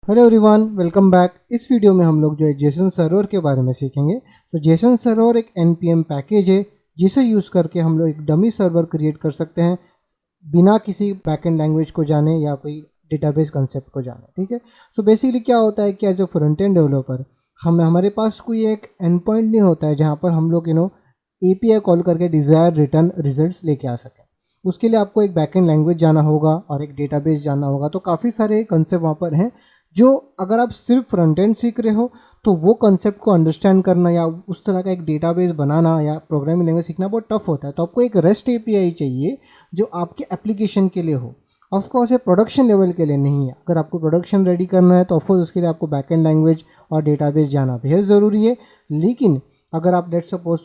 Hello everyone, welcome back. इस video में हम लोग जो है जेसन सर्वर के बारे में सीखेंगे। तो जेसन सर्वर एक npm पैकेज है जिसे यूज़ करके हम लोग एक डमी सर्वर क्रिएट कर सकते हैं बिना किसी बैकएंड लैंग्वेज को जाने या कोई डेटाबेस कंसेप्ट को जाने। ठीक है। सो बेसिकली क्या होता है कि as a front end developer हमारे पास कोई एक एंड पॉइंट नहीं होता है जहाँ पर हम लोग API कॉल करके डिज़ायर रिटर्न रिजल्ट्स लेके आ सकें। उसके लिए आपको एक बैकएंड लैंग्वेज जाना होगा और एक डेटाबेस जाना होगा। तो काफ़ी सारे कंसेप्ट वहाँ पर हैं जो अगर आप सिर्फ फ्रंट एंड सीख रहे हो तो वो कंसेप्ट को अंडरस्टैंड करना या उस तरह का एक डेटाबेस बनाना या प्रोग्रामिंग लैंग्वेज सीखना बहुत टफ होता है। तो आपको एक रेस्ट एपीआई चाहिए जो आपके एप्लीकेशन के लिए हो। ऑफकोर्स ये प्रोडक्शन लेवल के लिए नहीं है। अगर आपको प्रोडक्शन रेडी करना है तो ऑफकोर्स उसके लिए आपको बैकएंड लैंग्वेज और डेटाबेस जाना बेहद ज़रूरी है। लेकिन अगर आप let's suppose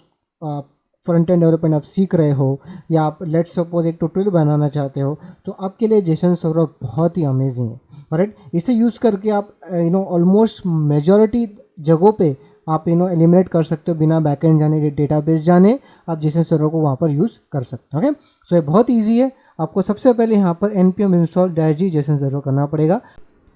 front end development आप सीख रहे हो या आप लेट्स सपोज एक ट्यूटोरियल बनाना चाहते हो तो आपके लिए जेसन सर्वर बहुत ही अमेजिंग है। राइट, इसे यूज़ करके आप ऑलमोस्ट मेजॉरिटी जगहों पे आप एलिमिनेट कर सकते हो बिना बैकएंड जाने, डेटाबेस जाने। आप जेसन सर्वर को वहाँ पर यूज़ कर सकते हो। ओके, सो ये बहुत ईजी है। आपको सबसे पहले यहाँ पर npm install -g JSON server करना पड़ेगा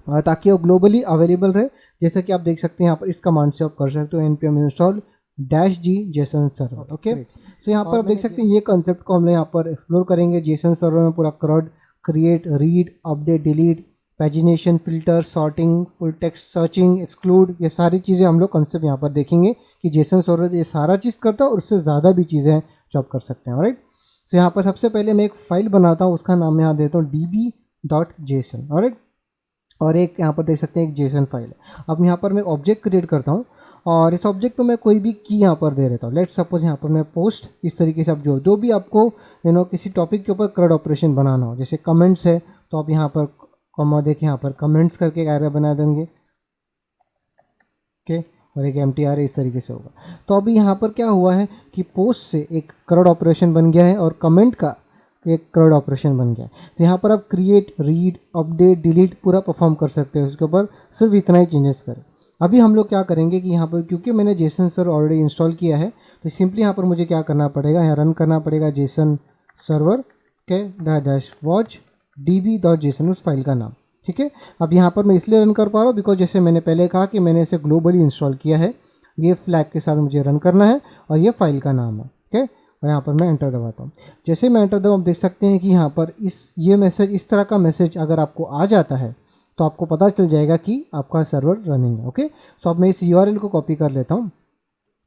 ताकि वो ग्लोबली अवेलेबल रहे। जैसा कि आप देख सकते हैं यहाँ पर इस कमांड से आप कर सकते हो npm install -g JSON server. Okay, so यहाँ पर आप देख सकते हैं ये कंसेप्ट को हम यहाँ पर एक्सप्लोर करेंगे। जेसन सर्वर में पूरा CRUD, create, read, update, delete, pagination, filter, sorting, full text searching, exclude, ये सारी चीज़ें हम लोग कंसेप्ट यहाँ पर देखेंगे कि जेसन सर्वर ये सारा चीज़ करता है और उससे ज़्यादा भी चीज़ें जो आप कर सकते हैं। राइट, तो यहाँ पर सबसे पहले मैं एक फाइल बनाता हूँ, उसका नाम यहाँ देता हूँ db.json। राइट, और एक यहाँ पर देख सकते हैं एक जेसन फाइल है। अब यहाँ पर मैं ऑब्जेक्ट क्रिएट करता हूँ और इस ऑब्जेक्ट पे मैं कोई भी की यहाँ पर दे देता हूँ। लेट्स सपोज यहाँ पर मैं पोस्ट, इस तरीके से आप जो भी आपको किसी टॉपिक के ऊपर क्रड ऑपरेशन बनाना हो, जैसे कमेंट्स है तो आप यहाँ पर कॉमा देखें, यहाँ पर कमेंट्स करके एक एरर बना देंगे। ओके, और एक mtr इस तरीके से होगा। तो अभी यहाँ पर क्या हुआ है कि पोस्ट से एक क्रड ऑपरेशन बन गया है और कमेंट का एक क्रड ऑपरेशन बन गया है। तो यहाँ पर आप क्रिएट, रीड, अपडेट, डिलीट पूरा परफॉर्म कर सकते हो। उसके ऊपर सिर्फ इतना ही चेंजेस करें। अभी हम लोग क्या करेंगे कि यहाँ पर क्योंकि मैंने जेसन सर्वर ऑलरेडी इंस्टॉल किया है तो सिंपली यहाँ पर मुझे क्या करना पड़ेगा, यहाँ रन करना पड़ेगा जेसन सर्वर के -वॉच db.json उस फाइल का नाम। ठीक है, अब यहाँ पर मैं इसलिए रन कर पा रहा हूँ बिकॉज जैसे मैंने पहले कहा कि मैंने इसे ग्लोबली इंस्टॉल किया है। ये फ्लैग के साथ मुझे रन करना है और ये फाइल का नाम है। ओके, और यहाँ पर मैं एंटर दबाता हूँ। जैसे मैं एंटर दबाऊँ आप देख सकते हैं कि यहाँ पर ये मैसेज, इस तरह का मैसेज अगर आपको आ जाता है तो आपको पता चल जाएगा कि आपका सर्वर रनिंग है। ओके, सो अब मैं इस URL को कॉपी कर लेता हूँ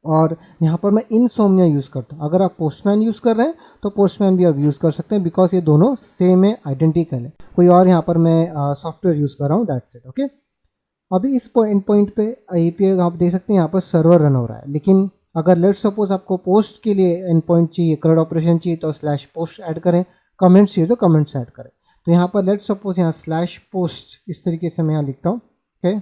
और यहाँ पर मैं इनसोमनिया यूज़ करता हूँ। अगर आप पोस्टमैन यूज़ कर रहे हैं तो पोस्टमैन भी आप यूज़ कर सकते हैं बिकॉज ये दोनों सेम है, आइडेंटिकल है। कोई और यहाँ पर मैं सॉफ्टवेयर यूज़ कर रहा हूँ, दैट्स इट। ओके, अभी इस पॉइंट पे API आप देख सकते हैं यहाँ पर सर्वर रन हो रहा है। लेकिन अगर लेट्स सपोज आपको पोस्ट के लिए एंड पॉइंट चाहिए, क्रड ऑपरेशन चाहिए तो /पोस्ट ऐड करें, कमेंट्स चाहिए तो कमेंट्स ऐड करें। तो यहाँ पर लेट्स सपोज यहाँ /पोस्ट इस तरीके से मैं यहाँ लिखता हूँ। ओके,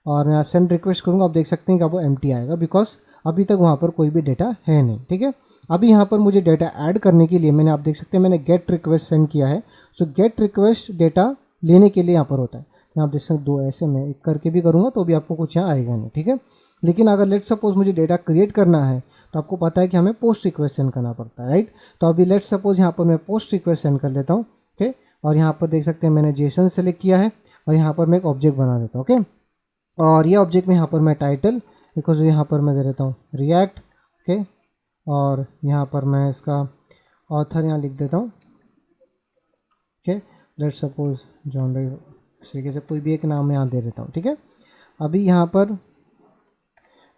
और मैं सेंड रिक्वेस्ट करूँगा, आप देख सकते हैं कि वो एम्प्टी आएगा बिकॉज अभी तक वहाँ पर कोई भी डेटा है नहीं। ठीक है, अभी यहाँ पर मुझे डेटा ऐड करने के लिए मैंने, आप देख सकते हैं मैंने गेट रिक्वेस्ट सेंड किया है। सो गेट रिक्वेस्ट डेटा लेने के लिए यहाँ पर होता है। तो आप देख सकते हैं दो, ऐसे मैं एक करके भी करूँगा तो भी आपको कुछ यहाँ आएगा नहीं। ठीक है, लेकिन अगर लेट्स सपोज मुझे डेटा क्रिएट करना है तो आपको पता है कि हमें पोस्ट रिक्वेस्ट सेंड करना पड़ता है। राइट, तो अभी लेट्स सपोज यहाँ पर मैं पोस्ट रिक्वेस्ट सेंड कर लेता हूँ। ओके, और यहाँ पर देख सकते हैं मैंने जेसन सेलेक्ट किया है और यहाँ पर मैं एक ऑब्जेक्ट बना देता हूँ। ओके, और ये ऑब्जेक्ट में यहाँ पर मैं टाइटल, बिकॉज यहाँ पर मैं दे देता हूँ रिएक्ट। ओके, और यहाँ पर मैं इसका ऑथर यहाँ लिख देता हूँ। ओके, लेट्स सपोज जॉन रे, इस तरीके से कोई भी एक नाम यहाँ दे देता हूँ। ठीक है, अभी यहाँ पर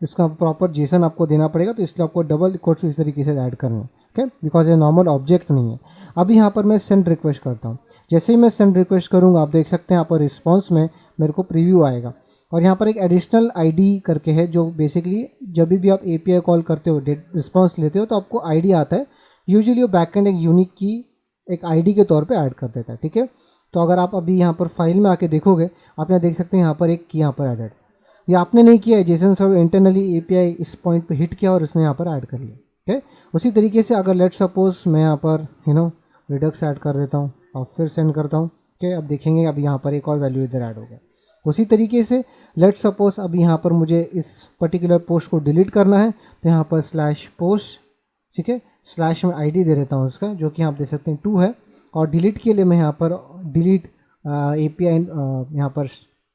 इसका प्रॉपर जेसन आपको देना पड़ेगा तो इसलिए आपको डबल इक्वल्स इस तरीके से ऐड करने हैं। ओके, बिकॉज ये नॉर्मल ऑब्जेक्ट नहीं है। अभी यहाँ पर मैं सेंड रिक्वेस्ट करता हूँ। जैसे ही मैं सेंड रिक्वेस्ट करूँगा आप देख सकते हैं यहाँ पर रिस्पॉन्स में मेरे को प्रीव्यू आएगा और यहाँ पर एक एडिशनल आईडी करके है जो बेसिकली जब भी आप API कॉल करते हो, रिस्पॉन्स लेते हो तो आपको आईडी आता है। यूजुअली वो बैकएंड एक यूनिक की एक आईडी के तौर पे ऐड कर देता है। ठीक है, तो अगर आप अभी यहाँ पर फाइल में आके देखोगे आप यहाँ देख सकते हैं यहाँ पर एक की यहाँ पर एडेड, ये आपने नहीं किया है, जेसन सर्वर इंटरनली API इस पॉइंट पे हिट किया और उसने यहाँ पर ऐड कर लिया। ठीक है, उसी तरीके से अगर लेट सपोज मैं यहाँ पर रिडक्स ऐड कर देता हूँ और फिर सेंड करता हूँ। ठीक है, अब देखेंगे अब यहाँ पर एक और वैल्यू इधर ऐड हो गया। उसी तरीके से लेट सपोज अब यहाँ पर मुझे इस पर्टिकुलर पोस्ट को डिलीट करना है तो यहाँ पर /पोस्ट, ठीक है, स्लैश में आईडी दे देता हूँ उसका जो कि आप देख सकते हैं 2 है। और डिलीट के लिए मैं यहाँ पर डिलीट API यहाँ पर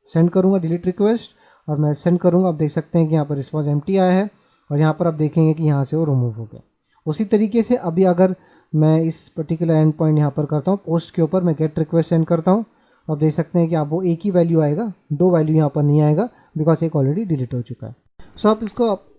सेंड करूँगा डिलीट रिक्वेस्ट और मैं सेंड करूँगा। आप देख सकते हैं कि यहाँ पर रिस्पॉन्स एम्प्टी आया है और यहाँ पर आप देखेंगे कि यहाँ से वो रिमूव हो गया। उसी तरीके से अभी अगर मैं इस पर्टिकुलर एंड पॉइंट यहाँ पर करता हूँ, पोस्ट के ऊपर मैं गेट रिक्वेस्ट सेंड करता हूँ, आप देख सकते हैं कि आप वो एक ही वैल्यू आएगा, दो वैल्यू यहाँ पर नहीं आएगा बिकॉज एक ऑलरेडी डिलीट हो चुका है। सो आप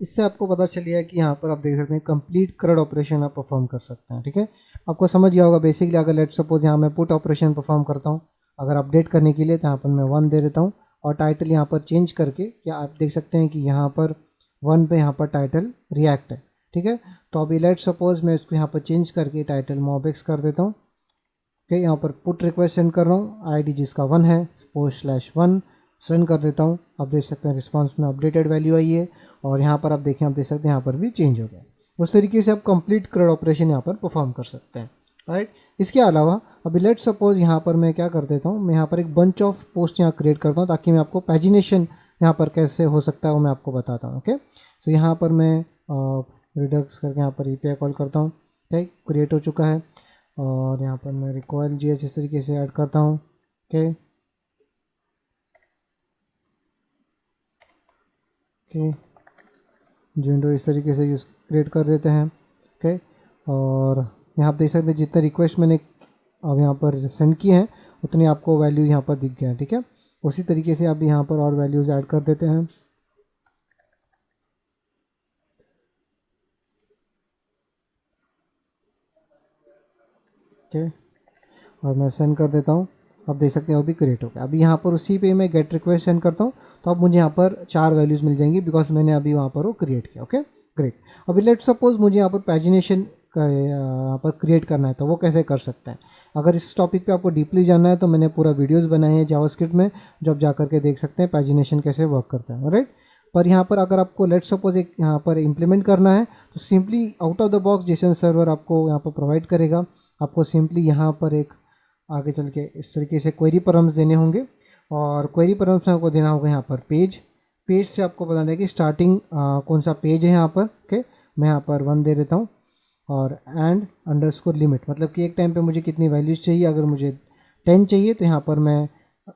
इससे आपको पता चल गया कि यहाँ पर आप देख सकते हैं कंप्लीट CRUD ऑपरेशन आप परफॉर्म कर सकते हैं। ठीक है, आपको समझ गया होगा बेसिकली। अगर लेट सपोज यहाँ मैं पुट ऑपरेशन परफॉर्म करता हूँ, अगर अपडेट करने के लिए, तो यहाँ पर मैं 1 दे देता हूँ और टाइटल यहाँ पर चेंज करके, या आप देख सकते हैं कि यहाँ पर 1 पे यहाँ पर टाइटल रिएक्ट है। ठीक है, तो अभी लेट सपोज मैं इसको यहाँ पर चेंज करके टाइटल mobx कर देता हूँ। ओके, यहाँ पर पुट रिक्वेस्ट सेंड कर रहा हूँ, ID जिसका 1 है, post/1 सेंड कर देता हूँ। आप देख सकते हैं रिस्पांस में अपडेटेड वैल्यू आई है और यहाँ पर आप देखें, आप देख सकते हैं यहाँ पर भी चेंज हो गया। उस तरीके से आप कंप्लीट CRUD ऑपरेशन यहाँ पर परफॉर्म कर सकते हैं। राइट, इसके अलावा अभी लेट सपोज यहाँ पर मैं क्या कर देता हूँ, मैं यहाँ पर एक बंच ऑफ पोस्ट यहाँ क्रिएट करता हूँ ताकि मैं आपको पैजिनेशन यहाँ पर कैसे हो सकता है वो मैं आपको बताता हूँ। ओके, तो यहाँ पर मैं रिडक्स करके यहाँ पर API कॉल करता हूँ। ओके, क्रिएट हो चुका है और यहाँ पर मैं रिकॉयल JS इस तरीके से ऐड करता हूँ। ओके ओके, जिंडो इस तरीके से यूज़ क्रिएट कर देते हैं। ओके, और यहाँ आप देख सकते हैं जितने रिक्वेस्ट मैंने अब यहाँ पर सेंड किए हैं उतनी आपको वैल्यू यहाँ पर दिख गया है। ठीक है, उसी तरीके से आप यहाँ पर और वैल्यूज़ ऐड कर देते हैं। ओके, और मैं सेंड कर देता हूँ। आप देख सकते हैं वो भी क्रिएट हो गया। अभी यहाँ पर उसी पे मैं गेट रिक्वेस्ट सेंड करता हूँ तो अब मुझे यहाँ पर 4 वैल्यूज़ मिल जाएंगी बिकॉज मैंने अभी वहाँ पर वो क्रिएट किया। Okay great. अभी लेट सपोज मुझे यहाँ पर पैजिनेशन का यहाँ पर क्रिएट करना है तो वो कैसे कर सकते हैं। अगर इस टॉपिक पे आपको डीपली जानना है तो मैंने पूरा वीडियोस बनाए हैं जावास्क्रिप्ट में, जो आप जा करके देख सकते हैं पैजिनेशन कैसे वर्क करता है। राइट, पर यहाँ पर अगर आपको लेट सपोज एक यहाँ पर इम्प्लीमेंट करना है तो simply out of the box Jason server आपको यहाँ पर प्रोवाइड करेगा। आपको सिंपली यहाँ पर एक आगे चल के इस तरीके से क्वेरी परम्स देने होंगे और क्वेरी परम्स में आपको देना होगा यहाँ पर पेज से आपको बताना है कि स्टार्टिंग कौन सा पेज है यहाँ पर। ओके, मैं यहाँ पर 1 दे देता हूँ और एंड अंडरस्कोर लिमिट, मतलब कि एक टाइम पे मुझे कितनी वैल्यूज़ चाहिए। अगर मुझे 10 चाहिए तो यहाँ पर मैं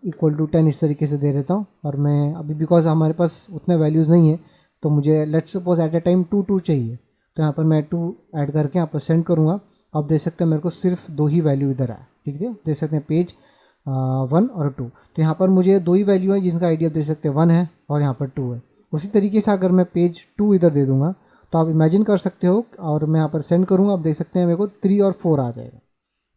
इक्वल टू 10 इस तरीके से दे देता हूँ। और मैं अभी बिकॉज हमारे पास उतने वैल्यूज़ नहीं है तो मुझे let's suppose at a time 2 चाहिए तो यहाँ पर मैं 2 ऐड करके यहाँ पर सेंड करूँगा। आप देख सकते हैं मेरे को सिर्फ 2 ही वैल्यू इधर आया। ठीक है, देख सकते हैं पेज 1 और 2, तो यहाँ पर मुझे 2 ही वैल्यू है जिनका आइडिया आप देख सकते हैं 1 है और यहाँ पर 2 है। उसी तरीके से अगर मैं पेज 2 इधर दे दूँगा तो आप इमेजिन कर सकते हो, और मैं यहाँ पर सेंड करूँगा, आप देख सकते हैं मेरे को 3 और 4 आ जाएगा।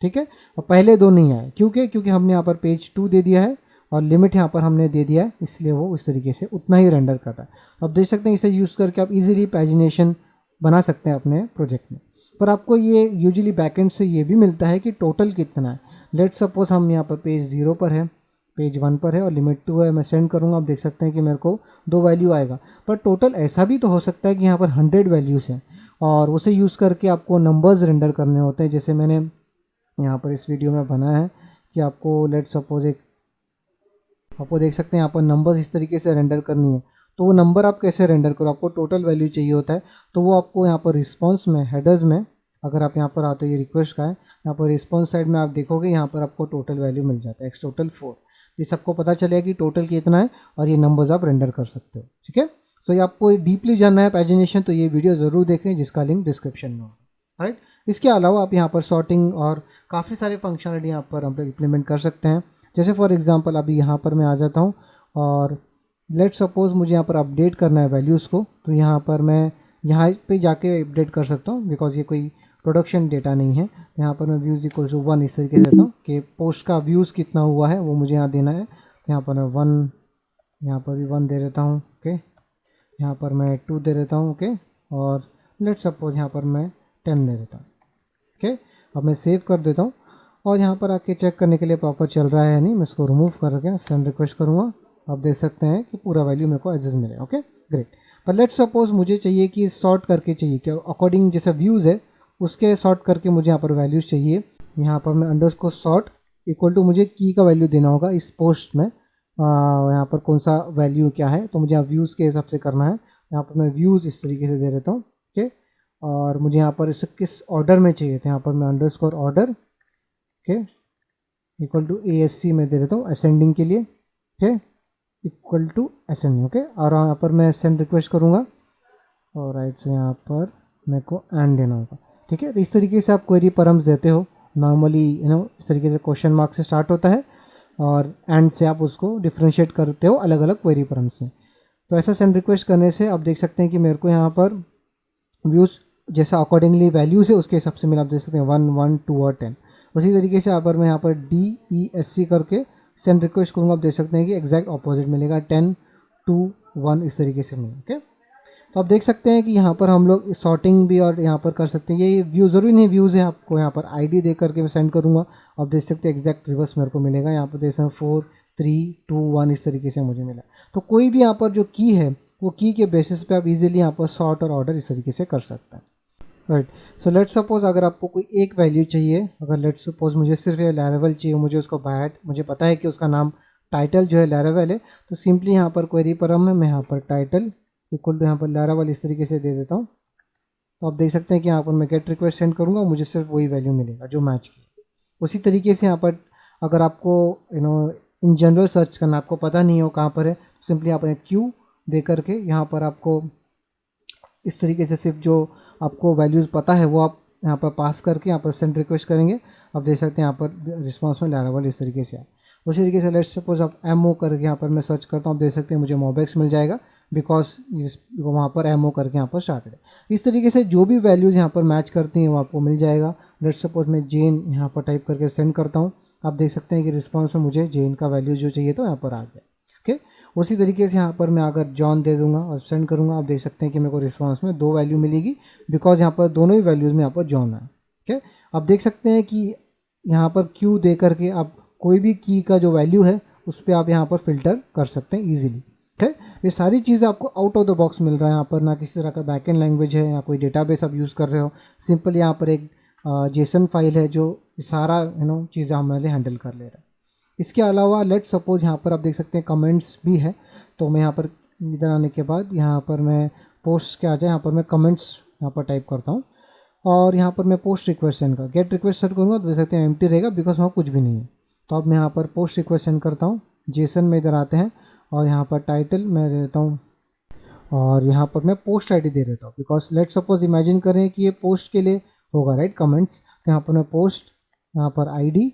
ठीक है, और पहले 2 नहीं आए क्योंकि हमने यहाँ पर पेज 2 दे दिया है और लिमिट यहाँ पर हमने दे दिया है, इसलिए वो इस तरीके से उतना ही रेंडर कर रहा है। तो आप देख सकते हैं इसे यूज़ करके आप इजीली पैजिनेशन बना सकते हैं अपने प्रोजेक्ट में। पर आपको ये यूजुअली बैकएंड से ये भी मिलता है कि टोटल कितना है। लेट सपोज हम यहाँ पर पेज 0 पर है, पेज 1 पर है और लिमिट 2 है, मैं सेंड करूँगा। आप देख सकते हैं कि मेरे को 2 वैल्यू आएगा। पर टोटल ऐसा भी तो हो सकता है कि यहाँ पर 100 वैल्यूज़ हैं और उसे यूज़ करके आपको नंबर्स रेंडर करने होते हैं, जैसे मैंने यहाँ पर इस वीडियो में बनाया है कि आपको लेट सपोज एक आपको देख सकते हैं यहाँ पर नंबर्स इस तरीके से रेंडर करनी है। तो वो नंबर आप कैसे रेंडर करो, आपको टोटल वैल्यू चाहिए होता है तो वो आपको यहाँ पर रिस्पॉन्स में हेडर्स में, अगर आप यहाँ पर आते हो, ये रिक्वेस्ट का है, यहाँ पर रिस्पॉन्स साइड में आप देखोगे यहाँ पर आपको टोटल वैल्यू मिल जाता है, एक्स टोटल 4। ये सबको पता चलेगा कि टोटल कितना है और ये नंबर्स आप रेंडर कर सकते हो। ठीक है, सो ये आपको डीपली जानना है पैजिनेशन तो ये वीडियो ज़रूर देखें जिसका लिंक डिस्क्रिप्शन में होगा। राइट, इसके अलावा आप यहाँ पर सॉर्टिंग और काफ़ी सारे फंक्शनलिटी यहाँ पर हम लोग इम्प्लीमेंट कर सकते हैं। जैसे फॉर एग्जांपल अभी यहाँ पर मैं आ जाता हूँ और लेट सपोज मुझे यहाँ पर अपडेट करना है वैल्यूज़ को, तो यहाँ पर मैं यहाँ पे जाके अपडेट कर सकता हूँ बिकॉज ये कोई प्रोडक्शन डेटा नहीं है। यहाँ पर मैं व्यूज़ इक्वल टू 1 इस तरीके से देता हूँ कि पोस्ट का व्यूज़ कितना हुआ है वो मुझे यहाँ देना है। तो यहाँ पर मैं 1, यहाँ पर भी 1 दे देता हूँ। ओके, यहाँ पर मैं 2 दे देता हूँ। ओके, और लेट सपोज यहाँ पर मैं 10 दे देता हूँ। ओके, अब मैं सेव कर देता हूँ और यहाँ पर आके चेक करने के लिए प्रॉपर चल रहा है नहीं, मैं इसको रिमूव करके सेंड रिक्वेस्ट करूँगा। आप देख सकते हैं कि पूरा वैल्यू मेरे को एज मिले। ओके ग्रेट, पर लेट सपोज मुझे चाहिए कि सॉर्ट करके चाहिए कि अकॉर्डिंग जैसे व्यूज़ है उसके सॉर्ट करके मुझे यहाँ पर वैल्यूज़ चाहिए। यहाँ पर मैं अंडरस्कोर सॉर्ट इक्वल टू मुझे की का वैल्यू देना होगा इस पोस्ट में, यहाँ पर कौन सा वैल्यू क्या है तो मुझे यहाँ व्यूज़ के हिसाब से करना है। यहाँ पर मैं व्यूज़ इस तरीके से दे देता हूँ। ओके, और मुझे यहाँ पर इसे किस ऑर्डर में चाहिए तो यहाँ पर मैं underscore order okay equal to ASC में दे देता हूँ असेंडिंग के लिए। Okay, equal to ascending, okay. और यहाँ पर मैं सेंड रिक्वेस्ट करूँगा और राइट से यहाँ पर मेरे को एंड देना होगा, ठीक है। तो इस तरीके से आप क्वेरी परम्स देते हो नॉर्मली, इस तरीके से क्वेश्चन मार्क से स्टार्ट होता है और एंड से आप उसको डिफ्रेंशिएट करते हो अलग अलग क्वेरी परम्स से। तो ऐसा सेंड रिक्वेस्ट करने से आप देख सकते हैं कि मेरे को यहाँ पर व्यूज़ जैसा अकॉर्डिंगली वैल्यूज़ है उसके हिसाब से मेरा आप देख सकते हैं 1, 1, 2 और 10। उसी तरीके से मैं यहाँ पर DESC करके सेंड रिक्वेस्ट करूँगा, आप देख सकते हैं कि एग्जैक्ट ऑपोजिट मिलेगा 10, 2, 1 इस तरीके से मिलेगा, ओके। तो आप देख सकते हैं कि यहाँ पर हम लोग सॉर्टिंग भी और यहाँ पर कर सकते हैं। ये व्यू ज़रूरी नहीं व्यूज़ है, आपको यहाँ पर ID दे करके मैं सेंड करूँगा, आप देख सकते हैं एग्जैक्ट रिवर्स मेरे को मिलेगा। यहाँ पर देख सकते हैं 4, 3, 2, 1 इस तरीके से मुझे मिला। तो कोई भी यहाँ पर जो की है वो की के बेसिस पे आप इजीली यहाँ पर सॉर्ट और ऑर्डर इस तरीके से कर सकते हैं, राइट। सो लेट्स सपोज अगर आपको कोई एक वैल्यू चाहिए, अगर लेट्स सपोज मुझे सिर्फ ये लैरावेल चाहिए, मुझे उसको बाय, मुझे पता है कि उसका नाम टाइटल जो है लैरावेल है, तो सिंपली यहाँ पर क्वेरी परम में मैं यहाँ पर टाइटल इक्वल टू यहाँ पर लैरावेल इस तरीके से दे देता हूँ। तो आप देख सकते हैं कि यहाँ पर मैं गेट रिक्वेस्ट सेंड करूँगा, मुझे सिर्फ वही वैल्यू मिलेगा जो मैच की। उसी तरीके से यहाँ पर अगर आपको इन जनरल सर्च करना, आपको पता नहीं हो कहाँ पर है, सिंपली आप क्यू दे करके यहाँ पर आपको इस तरीके से सिर्फ जो आपको वैल्यूज़ पता है वो आप यहाँ पर पास करके यहाँ पर सेंड रिक्वेस्ट करेंगे। आप देख सकते हैं यहाँ पर रिस्पांस में लैरावेल इस तरीके से है। उसी तरीके से लेट्स सपोज आप एमओ करके यहाँ पर मैं सर्च करता हूँ, आप देख सकते हैं मुझे मोबेक्स मिल जाएगा बिकॉज वहाँ पर एमओ करके यहाँ पर स्टार्टेड है। इस तरीके से जो भी वैल्यूज़ यहाँ पर मैच करती हैं वो आपको मिल जाएगा। लेट्स सपोज मैं जेन यहाँ पर टाइप करके सेंड करता हूँ, आप देख सकते हैं कि रिस्पॉन्स में मुझे जेन का वैल्यू जो चाहिए तो यहाँ पर आ गया, ओके। उसी तरीके से यहाँ पर मैं अगर जॉन दे दूंगा और सेंड करूँगा, आप देख सकते हैं कि मेरे को रिस्पांस में 2 वैल्यू मिलेगी बिकॉज यहाँ पर दोनों ही वैल्यूज़ में यहाँ पर जॉन है, ओके। आप देख सकते हैं कि यहाँ पर क्यू दे करके आप कोई भी की का जो वैल्यू है उस पर आप यहाँ पर फिल्टर कर सकते हैं ईजिली, ठीक है। ये सारी चीज़ें आपको आउट ऑफ द बॉक्स मिल रहा है। यहाँ पर ना किसी तरह का बैकएंड लैंग्वेज है, ना कोई डेटाबेस आप यूज़ कर रहे हो, सिंपल यहाँ पर एक जेसन फाइल है जो सारा चीज़ें हमारे लिए हैंडल कर ले रहा है। इसके अलावा लेट सपोज यहाँ पर आप देख सकते हैं कमेंट्स भी है, तो मैं यहाँ पर इधर आने के बाद यहाँ पर मैं पोस्ट के आ जाए, यहाँ पर मैं कमेंट्स यहाँ पर टाइप करता हूँ और यहाँ पर मैं पोस्ट रिक्वेस्ट सेंड कर गेट रिक्वेस्ट सेंड करूँगा, तो देख सकते हैं एम्प्टी रहेगा बिकॉज वहाँ कुछ भी नहीं है। तो अब मैं यहाँ पर पोस्ट रिक्वेस्ट सेंड करता हूँ, जेसन में इधर आते हैं और यहाँ पर टाइटल मैं दे देता हूँ और यहाँ पर मैं पोस्ट ID दे देता हूँ बिकॉज लेट सपोज इमेजिन करें कि ये पोस्ट के लिए होगा, राइट, कमेंट्स। तो यहाँ पर मैं पोस्ट, यहाँ पर ID,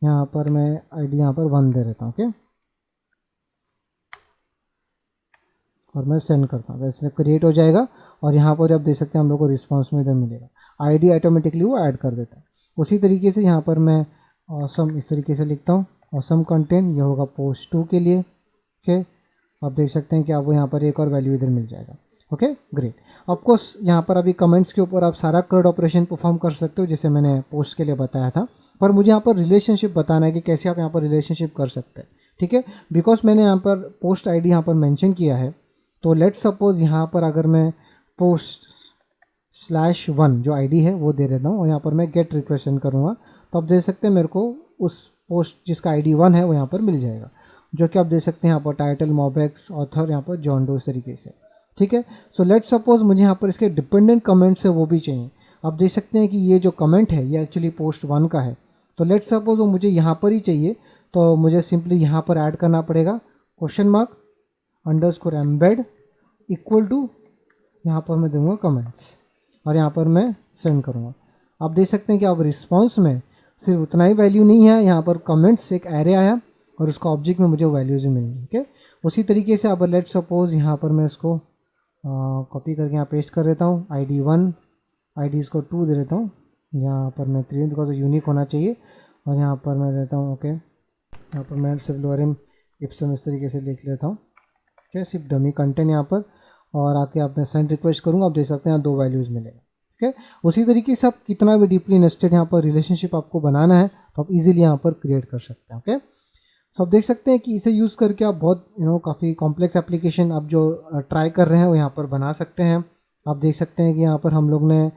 यहाँ पर मैं ID यहाँ पर 1 दे देता हूँ, ओके। और मैं सेंड करता हूँ, वैसे क्रिएट हो जाएगा और यहाँ पर आप देख सकते हैं हम लोग को रिस्पांस में इधर मिलेगा। ID ऑटोमेटिकली वो ऐड कर देता है। उसी तरीके से यहाँ पर मैं ऑसम इस तरीके से लिखता हूँ, ऑसम कंटेंट, ये होगा पोस्ट 2 के लिए, ओके। आप देख सकते हैं कि आपको यहाँ पर एक और वैल्यू इधर मिल जाएगा, ओके, ग्रेट। ऑफकोर्स यहाँ पर अभी कमेंट्स के ऊपर आप सारा CRUD ऑपरेशन परफॉर्म कर सकते हो जैसे मैंने पोस्ट के लिए बताया था, पर मुझे यहाँ पर रिलेशनशिप बताना है कि कैसे आप यहाँ पर रिलेशनशिप कर सकते हैं, ठीक है। बिकॉज मैंने यहाँ पर पोस्ट ID यहाँ पर मेंशन किया है, तो लेट सपोज यहाँ पर अगर मैं post/1 जो ID है वो दे देता हूँ और यहाँ पर मैं गेट रिक्वेस्ट सेंड करूँगा, तो आप देख सकते हैं मेरे को उस पोस्ट जिसका ID 1 है वो यहाँ पर मिल जाएगा, जो कि आप देख सकते हैं यहाँ पर टाइटल, मोबेक्स, ऑथर, यहाँ पर जॉन डो इस तरीके से, ठीक है। सो लेट सपोज मुझे यहाँ पर इसके डिपेंडेंट कमेंट्स है वो भी चाहिए। आप देख सकते हैं कि ये जो कमेंट है ये एक्चुअली पोस्ट 1 का है, तो लेट सपोज वो मुझे यहाँ पर ही चाहिए, तो मुझे सिंपली यहाँ पर ऐड करना पड़ेगा !_embed इक्वल टू, यहाँ पर मैं दूंगा कमेंट्स और यहाँ पर मैं सेंड करूँगा। आप देख सकते हैं कि अब रिस्पॉन्स में सिर्फ उतना ही वैल्यू नहीं है, यहाँ पर कमेंट्स एक एरे आया और उसका ऑब्जेक्ट में मुझे वैल्यूज़ भी मिली, ठीक है। उसी तरीके से अब लेट सपोज यहाँ पर मैं इसको कॉपी करके यहाँ पेस्ट कर देता हूँ, ID 1, ID इसको 2 दे देता हूँ, यहाँ पर मैं 3 बिकॉज यूनिक होना चाहिए और यहाँ पर मैं देता हूँ, ओके। यहाँ पर मैं सिर्फ लोअरम इप्सम इस तरीके से लिख लेता हूँ, ठीक है, सिर्फ डमी कंटेंट यहाँ पर, और आके आप मैं सेंड रिक्वेस्ट करूँगा, आप देख सकते हैं यहाँ 2 वैल्यूज़ मिलेगा, ठीक है। उसी तरीके से आप कितना भी डीपली नेस्टेड यहाँ पर रिलेशनशिप आपको बनाना है तो आप इजीली यहाँ पर क्रिएट कर सकते हैं, ओके। तो आप देख सकते हैं कि इसे यूज़ करके आप बहुत काफ़ी कॉम्प्लेक्स एप्लीकेशन आप जो ट्राई कर रहे हैं वो यहाँ पर बना सकते हैं। आप देख सकते हैं कि यहाँ पर हम लोग ने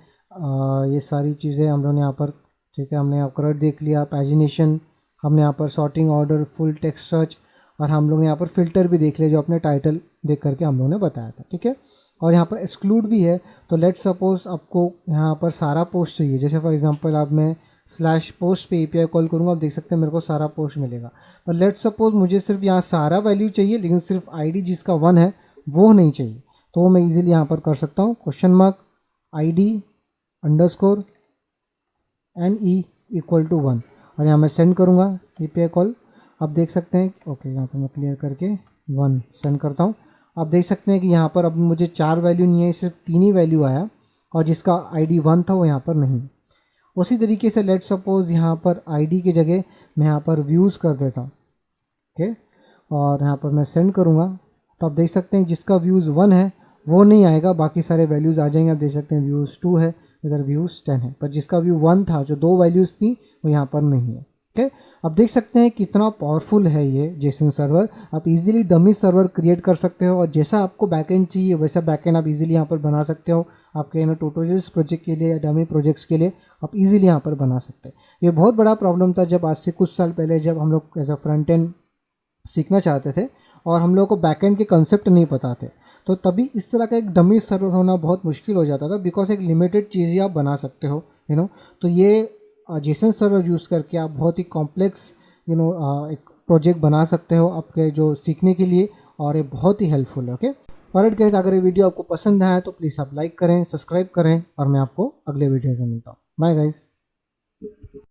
ये सारी चीज़ें हम लोग ने यहाँ पर, ठीक है, हमने यहाँ CRUD देख लिया, पैजिनेशन, हमने यहाँ पर sorting order, full text search, और हम लोग ने यहाँ पर फ़िल्टर भी देख लिया जो अपने टाइटल देख करके हम लोगों ने बताया था, ठीक है। और यहाँ पर एक्सक्लूड भी है, तो लेट सपोज आपको यहाँ पर सारा पोस्ट चाहिए, जैसे फॉर एग्जांपल अब मैं स्लैश पोस्ट पे API कॉल करूँगा, आप देख सकते हैं मेरे को सारा पोस्ट मिलेगा। पर लेट सपोज मुझे सिर्फ यहाँ सारा वैल्यू चाहिए लेकिन सिर्फ ID जिसका 1 है वो नहीं चाहिए, तो मैं इजीली यहाँ पर कर सकता हूँ ID _ NE = 1 और यहाँ मैं सेंड करूँगा API कॉल। आप देख सकते हैं ओके, यहाँ पर मैं क्लियर करके 1 सेंड करता हूँ। आप देख सकते हैं कि यहाँ पर अब मुझे 4 वैल्यू नहीं है, सिर्फ 3 ही वैल्यू आया और जिसका ID 1 था वो यहाँ पर नहीं। उसी तरीके से लेट सपोज यहाँ पर ID की जगह मैं यहाँ पर व्यूज़ कर देता हूँ, ओके, और यहाँ पर मैं सेंड करूँगा तो आप देख सकते हैं जिसका व्यूज़ 1 है वो नहीं आएगा, बाकी सारे वैल्यूज़ आ जाएंगे। आप देख सकते हैं व्यूज़ 2 है, इधर व्यूज़ 10 है, पर जिसका व्यू 1 था, जो 2 वैल्यूज़ थी वो यहाँ पर नहीं है। ओके, अब देख सकते हैं कितना पावरफुल है ये जेसन सर्वर। आप इजीली डमी सर्वर क्रिएट कर सकते हो और जैसा आपको बैकएंड चाहिए वैसा बैकएंड आप इजीली यहाँ पर बना सकते हो। आपके ट्यूटोरियल्स प्रोजेक्ट के लिए या डमी प्रोजेक्ट्स के लिए आप इजीली यहाँ पर बना सकते हैं। ये बहुत बड़ा प्रॉब्लम था जब आज से कुछ साल पहले जब हम लोग एज अ फ्रंट एंड सीखना चाहते थे और हम लोगों को बैकएंड के कंसेप्ट नहीं पता थे, तो तभी इस तरह का एक डमी सर्वर होना बहुत मुश्किल हो जाता था, बिकॉज एक लिमिटेड चीज़ ही आप बना सकते हो तो ये जेसन सर्वर यूज़ करके आप बहुत ही कॉम्प्लेक्स एक प्रोजेक्ट बना सकते हो आपके जो सीखने के लिए, और ये बहुत ही हेल्पफुल है। ओके, ऑलराइट गाइस, अगर ये वीडियो आपको पसंद आया तो प्लीज़ आप लाइक करें, सब्सक्राइब करें और मैं आपको अगले वीडियो में मिलता हूँ। Bye guys.